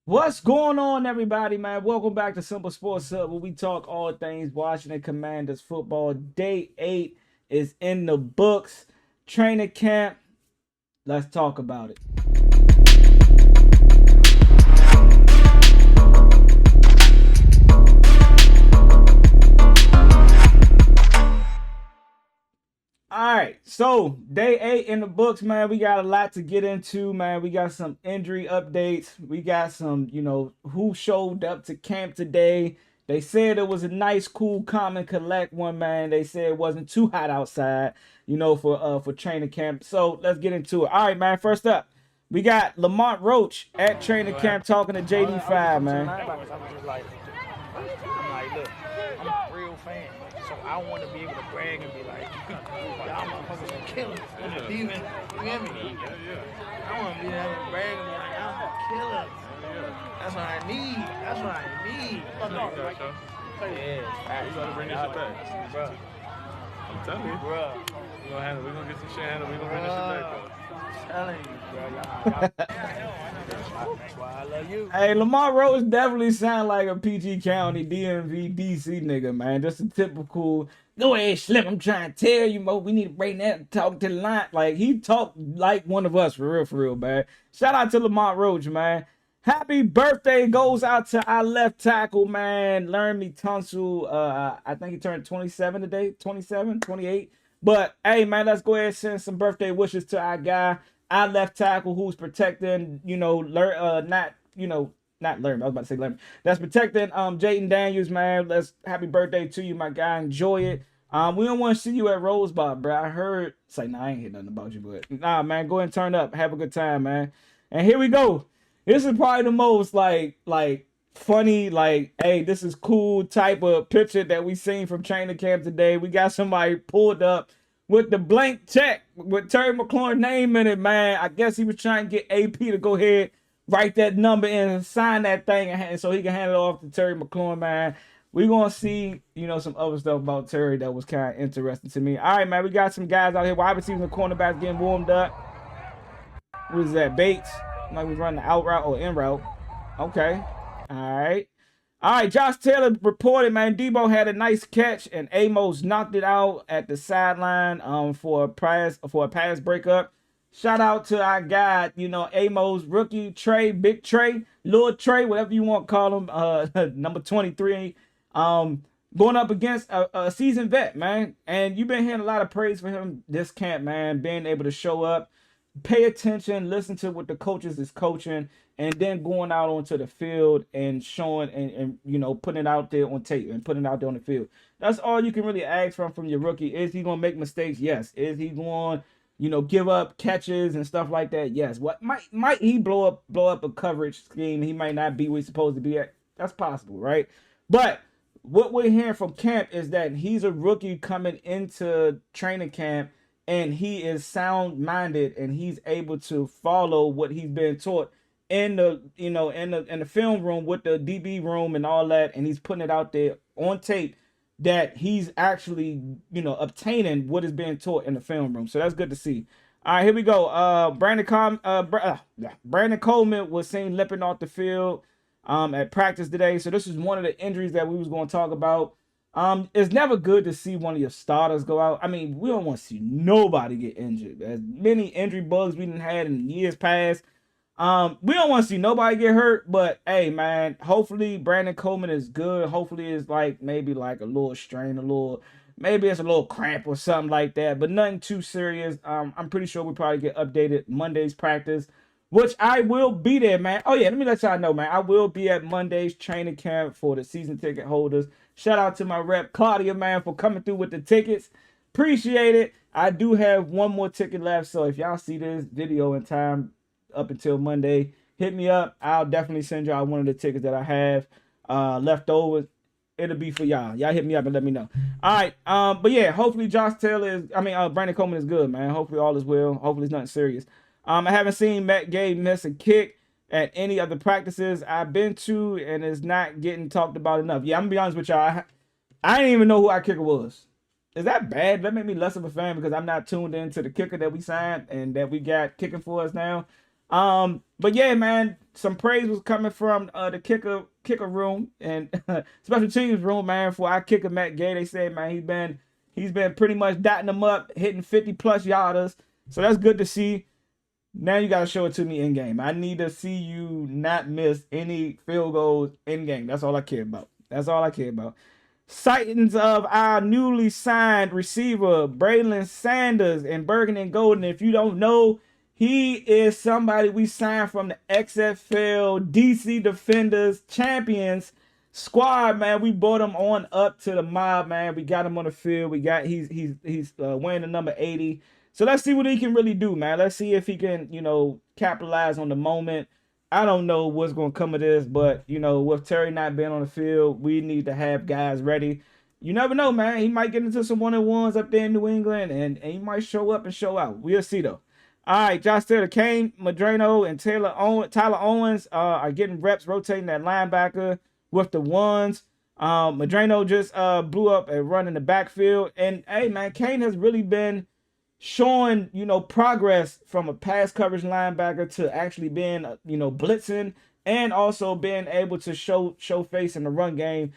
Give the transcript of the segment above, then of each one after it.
What's going on, everybody, man? Welcome back to Simple Sports Hub, where we talk all things Washington Commanders football. Day 8 is in the books. Training camp. Let's talk about it. All right, so day 8 in the books, man. We got a lot to get into, man. We got some injury updates. We got some, who showed up to camp today. They said it was a nice, cool, calm and collect one, man. They said it wasn't too hot outside, for training camp. So let's get into it. All right, man. First up, we got Lamont Roach at training camp talking to JD5, man. I'm like, look, I'm a real fan, so I want to be able to brag and be like, y'all motherfuckers some killers. Even, you hear me? I want to be able to brag and be like, y'all some killers. That's what I need. That's what I need. Yeah, You gotta bring this shit back. bro. I'm telling you. Bro. We're gonna get some shit handled. We're gonna bring this shit back, though. I'm telling you, bro. That's why I love you. Hey, Lamar Rose definitely sound like a PG County DMV DC nigga, man. Just a typical, go ahead, Slim. I'm trying to tell you, Mo, we need to bring that and talk to the line. Like, he talked like one of us, for real, man. Shout out to Lamar Roach, man. Happy birthday goes out to our left tackle, man. Laramie Tunsil. I think he turned 27 today, 27, 28. But, hey, man, let's go ahead and send some birthday wishes to our guy. Our left tackle who's protecting, not Lerman. I was about to say Lerman. That's protecting Jaden Daniels, man. Happy birthday to you, my guy. Enjoy it. We don't want to see you at Rosebud, bro. I heard say, nah, I ain't hear nothing about you, but nah, man, go ahead and turn up. Have a good time, man. And here we go. This is probably the most like funny, like, hey, this is cool type of picture that we seen from training camp today. We got somebody pulled up with the blank check with Terry McLaurin's name in it, man. I guess he was trying to get AP to go ahead, write that number in and sign that thing, and so he can hand it off to Terry McLaurin, man. We're going to see, some other stuff about Terry that was kind of interesting to me. All right, man, we got some guys out here. Wide receivers and cornerbacks getting warmed up. What is that, Bates? Like we running the out route or in route. Okay. All right. All right, Josh Taylor reported, man, Deebo had a nice catch and Amos knocked it out at the sideline for a pass breakup. Shout out to our guy, Amos, rookie Trey, Big Trey, Lord Trey, whatever you want to call him, number 23, going up against a seasoned vet, man. And you've been hearing a lot of praise for him this camp, man, being able to show up, pay attention, listen to what the coaches is coaching, and then going out onto the field and showing and putting it out there on tape and putting it out there on the field. That's all you can really ask from your rookie. Is he gonna make mistakes? Yes. Is he going give up catches and stuff like that? Yes. What might he blow up a coverage scheme? He might not be where he's supposed to be at. That's possible, right? But what we're hearing from camp is that he's a rookie coming into training camp, and he is sound-minded and he's able to follow what he's been taught in the in the film room with the DB room and all that, and he's putting it out there on tape that he's actually obtaining what is being taught in the film room. So that's good to see. All right, here we go. Brandon Coleman was seen limping off the field at practice today. So this is one of the injuries that we was going to talk about. It's never good to see one of your starters go out. I mean, we don't want to see nobody get injured. As many injury bugs we didn't had in years past. We don't want to see nobody get hurt, but hey, man, hopefully Brandon Coleman is good. Hopefully it's maybe like a little strain, maybe it's a little cramp or something like that, but nothing too serious. I'm pretty sure we'll probably get updated Monday's practice, which I will be there, man. Oh yeah, let me let y'all know, man. I will be at Monday's training camp for the season ticket holders. Shout out to my rep, Claudia, man, for coming through with the tickets. Appreciate it. I do have one more ticket left, so if y'all see this video in time up until Monday, hit me up. I'll definitely send y'all one of the tickets that I have left over. It'll be for y'all. Y'all hit me up and let me know. All right. But yeah, hopefully Brandon Coleman is good, man. Hopefully all is well. Hopefully it's nothing serious. I haven't seen Matt Gay miss a kick at any of the practices I've been to, and it's not getting talked about enough. Yeah, I'm gonna be honest with y'all. I didn't even know who our kicker was. Is that bad? That made me less of a fan because I'm not tuned into the kicker that we signed and that we got kicking for us now. But yeah, man, some praise was coming from the kicker room and special teams room, man, for our kicker Matt Gay. They said, man, he's been pretty much dotting them up, hitting 50 plus yarders. So that's good to see. Now you gotta show it to me in game. I need to see you not miss any field goals in game. That's all I care about. That's all I care about. Sightings of our newly signed receiver, Braylon Sanders in Bergen and Golden. If you don't know, he is somebody we signed from the XFL DC Defenders Champions squad, man. We brought him on up to the mob, man. We got him on the field. He's wearing the number 80. So let's see what he can really do, man. Let's see if he can, capitalize on the moment. I don't know what's going to come of this, but, with Terry not being on the field, we need to have guys ready. You never know, man. He might get into some one-on-ones up there in New England, and he might show up and show out. We'll see, though. All right, Josh Taylor, Kain Medrano, and Tyler Owens are getting reps rotating that linebacker with the ones. Medrano just blew up a run in the backfield. And, hey, man, Kain has really been showing, progress from a pass coverage linebacker to actually being, blitzing and also being able to show face in the run game.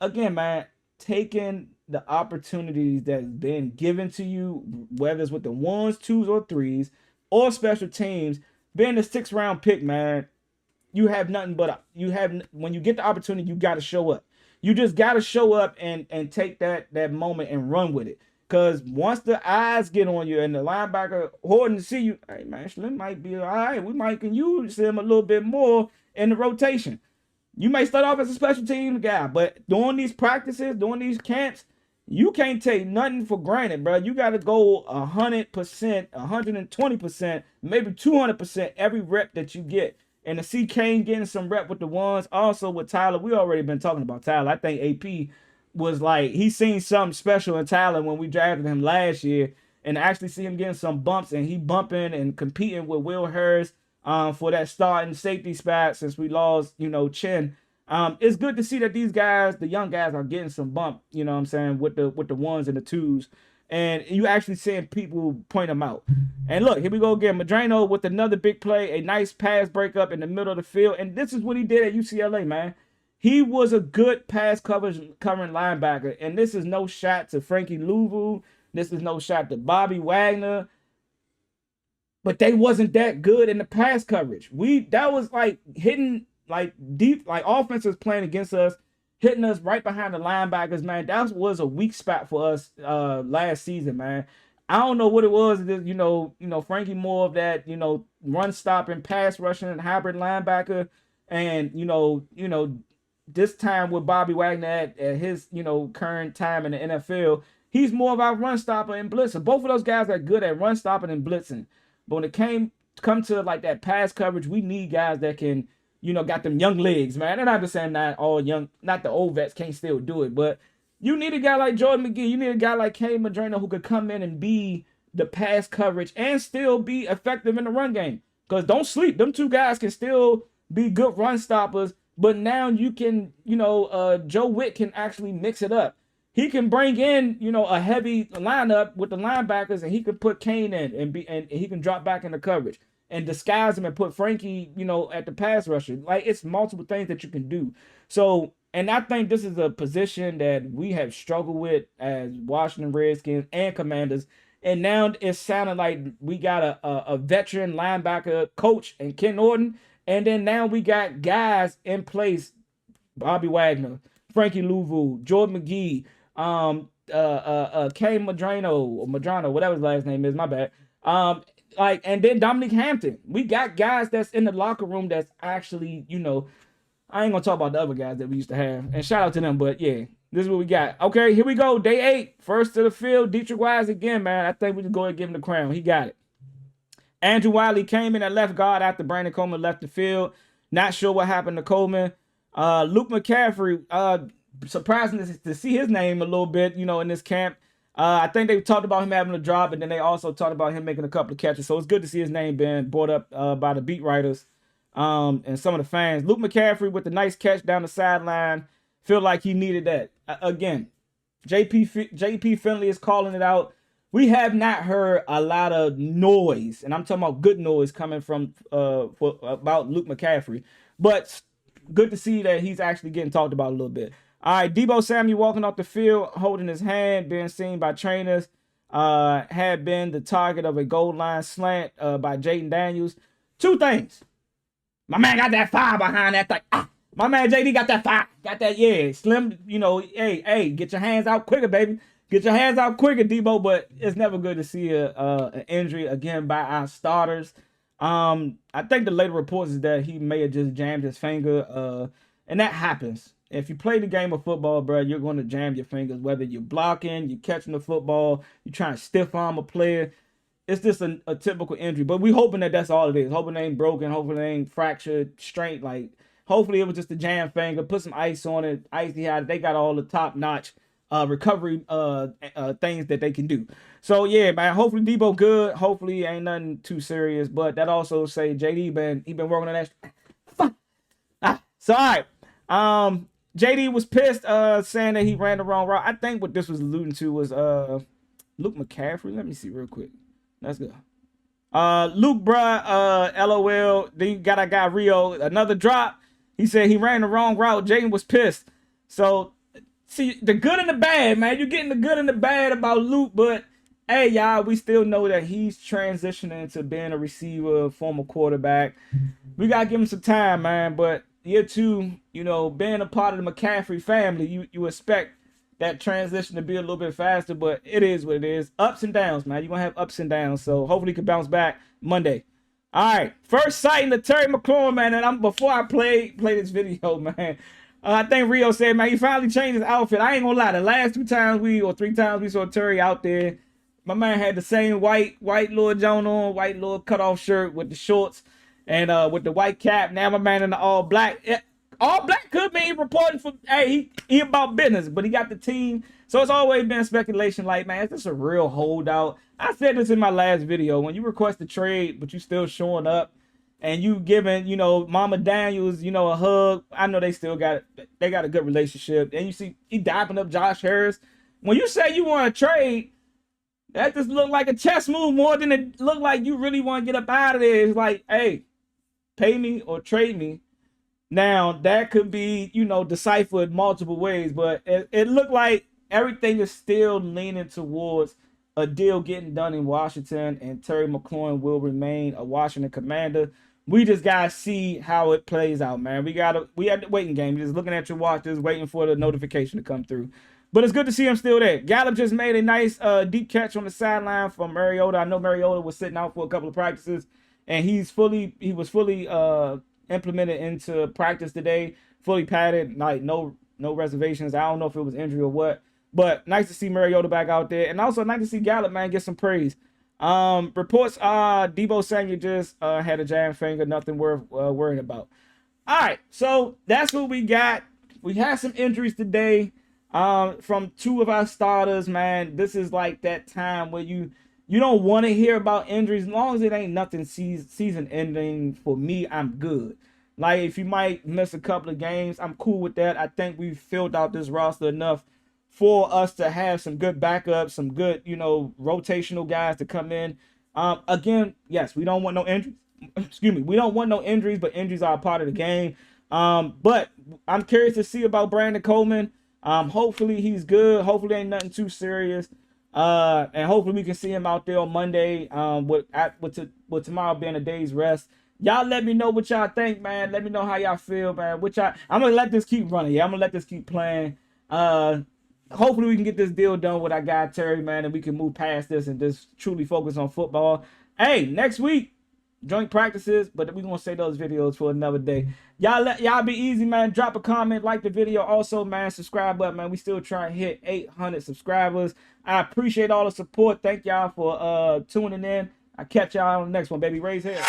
Again, man, taking the opportunities that's been given to you, whether it's with the 1s, 2s, or 3s, or special teams, being the 6th round pick, man, you have nothing but when you get the opportunity, you got to show up. You just got to show up and take that moment and run with it. Because once the eyes get on you and the linebacker holding to see you, hey, man, Slim might be all right. We might can use him a little bit more in the rotation. You may start off as a special teams guy, but during these practices, during these camps, you can't take nothing for granted, bro. You got to go 100%, 120%, maybe 200% every rep that you get. And to see Kain getting some rep with the ones, also with Tyler, we already been talking about Tyler. I think AP was like, he seen something special in Tyler when we drafted him last year, and actually see him getting some bumps and he bumping and competing with Will Harris for that starting safety spot since we lost, Chin. It's good to see that these guys, the young guys, are getting some bump, with the 1s and the 2s. And you actually seeing people point them out. And look, here we go again. Medrano with another big play, a nice pass breakup in the middle of the field. And this is what he did at UCLA, man. He was a good pass covering linebacker. And this is no shot to Frankie Louvu. This is no shot to Bobby Wagner. But they wasn't that good in the pass coverage. That was like hitting like deep, like offenses playing against us, hitting us right behind the linebackers, man. That was a weak spot for us last season, man. I don't know what it was. Frankie more of that, run stopping, pass rushing, hybrid linebacker. And, this time with Bobby Wagner at his, current time in the NFL, he's more of our run stopper and blitzer. Both of those guys are good at run stopping and blitzing. But when it come to like that pass coverage, we need guys that can, got them young legs, man. And I'm just saying not all young, not the old vets can't still do it, but you need a guy like Jordan McGee. You need a guy like Kain Medrano who could come in and be the pass coverage and still be effective in the run game. Because don't sleep. Them two guys can still be good run stoppers. But now you can, Joe Witt can actually mix it up. He can bring in, a heavy lineup with the linebackers, and he can put Kain in and he can drop back into coverage and disguise him and put Frankie, at the pass rusher. Like, it's multiple things that you can do. So, and I think this is a position that we have struggled with as Washington Redskins and Commanders. And now it's sounding like we got a veteran linebacker coach in Ken Norton. And then now we got guys in place, Bobby Wagner, Frankie Louvu, Jordan McGee, Kain Medrano, whatever his last name is, my bad. And then Dominic Hampton. We got guys that's in the locker room that's actually, I ain't gonna talk about the other guys that we used to have. And shout out to them, but yeah, this is what we got. Okay, here we go. Day 8, first to the field. Dietrich Wise again, man. I think we just go ahead and give him the crown. He got it. Andrew Wiley came in at left guard after Brandon Coleman left the field. Not sure what happened to Coleman. Luke McCaffrey, surprising to see his name a little bit, in this camp. I think they talked about him having a drop, and then they also talked about him making a couple of catches. So it's good to see his name being brought up by the beat writers and some of the fans. Luke McCaffrey with the nice catch down the sideline. Feel like he needed that. Again, JP Finley is calling it out. we have not heard a lot of noise, and I'm talking about good noise coming from about Luke McCaffrey. But good to see that he's actually getting talked about a little bit. All right, Deebo Samuel walking off the field, holding his hand, being seen by trainers, had been the target of a goal line slant by Jaden Daniels. Two things. My man got that fire behind that thing. My man JD got that fire. Got that, yeah. Slim, hey, get your hands out quicker, baby. Get your hands out quicker, Debo. But it's never good to see an injury again by our starters. I think the later reports is that he may have just jammed his finger. And that happens. If you play the game of football, bro, you're going to jam your fingers. Whether you're blocking, you're catching the football, you're trying to stiff arm a player. It's just a typical injury. But we hoping that that's all it is. Hoping it ain't broken. Hoping it ain't fractured, strained. Like, hopefully it was just a jam finger. Put some ice on it. Icy hot. They got all the top-notch recovery things that they can do. So, yeah, man, hopefully Debo good. Hopefully ain't nothing too serious. But that also say JD been working on that. Fuck. So, all right. JD was pissed saying that he ran the wrong route. I think what this was alluding to was Luke McCaffrey. Let me see real quick. Let's go. Luke, bruh, LOL. Then you got our guy Rio. Another drop. He said he ran the wrong route. Jaden was pissed. So, see, the good and the bad, man. You're getting the good and the bad about Luke, but hey, y'all, we still know that he's transitioning to being a receiver, former quarterback. We got to give him some time, man. But year two, being a part of the McCaffrey family, you expect that transition to be a little bit faster, but it is what it is. Ups and downs, man. You're going to have ups and downs, so hopefully he can bounce back Monday. All right, first sighting of Terry McLaurin, man, and before I play this video, man, I think Rio said, man, he finally changed his outfit. I ain't going to lie, the last 3 times we saw Terry out there, my man had the same white little Joan on, white little cutoff shirt with the shorts and with the white cap. Now my man in the all black. All black could be reporting for, hey, he about business, but he got the team. So it's always been speculation like, man, is this a real holdout? I said this in my last video. When you request a trade, but you still showing up and you giving, Mama Daniels, a hug. I know they got a good relationship. And you see he dapping up Josh Harris. When you say you want to trade, that just look like a chess move more than it look like you really want to get up out of there. It's like, hey, pay me or trade me. Now, that could be, deciphered multiple ways, but it looked like everything is still leaning towards a deal getting done in Washington, and Terry McLaurin will remain a Washington Commander. We just got to see how it plays out, man. We had the waiting game. Just looking at your watch, just waiting for the notification to come through. But it's good to see him still there. Gallup just made a nice deep catch on the sideline from Mariota. I know Mariota was sitting out for a couple of practices, and he was fully implemented into practice today, fully padded, like no reservations. I don't know if it was injury or what, but nice to see Mariota back out there, and also nice to see Gallup, man, get some praise. Reports Deebo Samuel just had a jam finger, nothing worth worrying about. All right, so that's what we got. We had some injuries today from 2 of our starters, man. This is like that time where you don't want to hear about injuries. As long as it ain't nothing season ending, for me, I'm good. Like, if you might miss a couple of games, I'm cool with that. I think we've filled out this roster enough for us to have some good backups, some good, rotational guys to come in. Again, yes, we don't want no injuries. Excuse me. We don't want no injuries, but injuries are a part of the game. But I'm curious to see about Brandon Coleman. Hopefully he's good. Hopefully ain't nothing too serious. And hopefully we can see him out there on Monday, with tomorrow being a day's rest. Y'all let me know what y'all think, man. Let me know how y'all feel, man. I'm gonna let this keep running. Yeah, I'm gonna let this keep playing. Hopefully we can get this deal done with our guy Terry, man, and we can move past this and just truly focus on football. Hey, next week, joint practices, but we're gonna save those videos for another day. Y'all be easy, man. Drop a comment, like the video. Also, man, subscribe button, man. We still trying to hit 800 subscribers. I appreciate all the support. Thank y'all for tuning in. I catch y'all on the next one, baby. Raise hell.